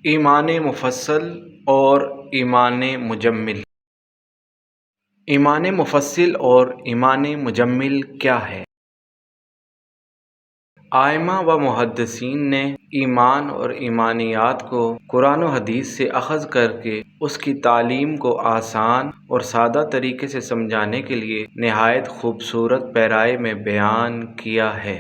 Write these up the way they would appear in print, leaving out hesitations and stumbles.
ایمان مفصل اور ایمان مجمل۔ ایمان مفصل اور ایمان مجمل کیا ہے؟ ائمہ و محدثین نے ایمان اور ایمانیات کو قرآن و حدیث سے اخذ کر کے اس کی تعلیم کو آسان اور سادہ طریقے سے سمجھانے کے لیے نہایت خوبصورت پیرائے میں بیان کیا ہے۔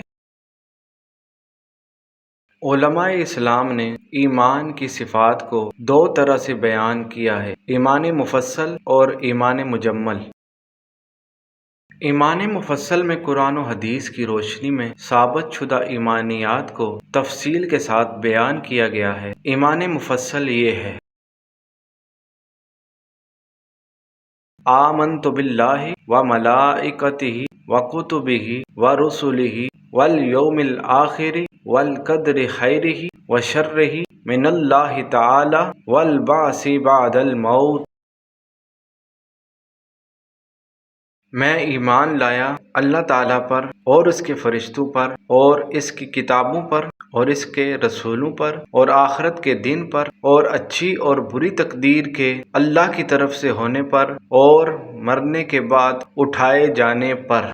علماء اسلام نے ایمان کی صفات کو دو طرح سے بیان کیا ہے: ایمان مفصل اور ایمان مجمل۔ ایمان مفصل میں قرآن و حدیث کی روشنی میں ثابت شدہ ایمانیات کو تفصیل کے ساتھ بیان کیا گیا ہے۔ ایمان مفصل یہ ہے: آمنت باللہ و ملائکتہ و کتبہ و رسلہ والیوم الآخر والقدر خیرہ و شرہ من اللہ تعالی والبعث بعد الموت۔ میں ایمان لایا اللہ تعالیٰ پر اور اس کے فرشتوں پر اور اس کی کتابوں پر اور اس کے رسولوں پر اور آخرت کے دن پر اور اچھی اور بری تقدیر کے اللہ کی طرف سے ہونے پر اور مرنے کے بعد اٹھائے جانے پر۔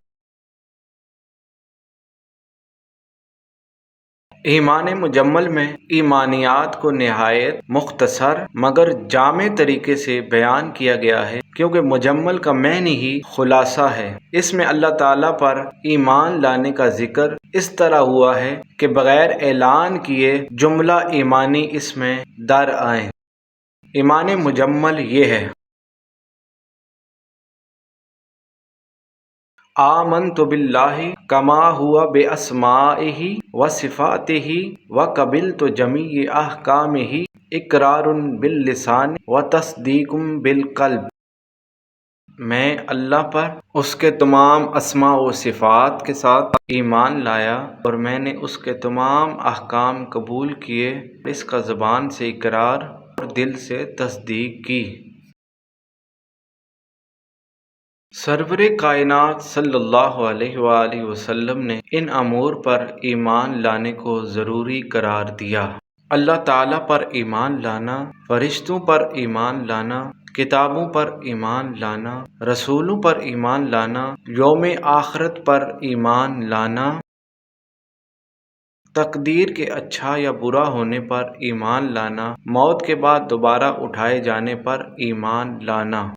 ایمان مجمل میں ایمانیات کو نہایت مختصر مگر جامع طریقے سے بیان کیا گیا ہے، کیونکہ مجمل کا معنی ہی خلاصہ ہے۔ اس میں اللہ تعالیٰ پر ایمان لانے کا ذکر اس طرح ہوا ہے کہ بغیر اعلان کیے جملہ ایمانی اس میں در آئیں۔ ایمان مجمل یہ ہے: آمنت باللہ کما ہوا باسمائہ و صفاتہ و قبلت جمیع احکامہ اقرار باللسان و تصدیق بالقلب۔ میں اللہ پر اس کے تمام اسماء و صفات کے ساتھ ایمان لایا اور میں نے اس کے تمام احکام قبول کیے، اس کا زبان سے اقرار اور دل سے تصدیق کی۔ سرور کائنات صلی اللہ علیہ وآلہ وسلم نے ان امور پر ایمان لانے کو ضروری قرار دیا۔ اللہ تعالیٰ پر ایمان لانا، فرشتوں پر ایمان لانا، کتابوں پر ایمان لانا، رسولوں پر ایمان لانا، یوم آخرت پر ایمان لانا، تقدیر کے اچھا یا برا ہونے پر ایمان لانا، موت کے بعد دوبارہ اٹھائے جانے پر ایمان لانا۔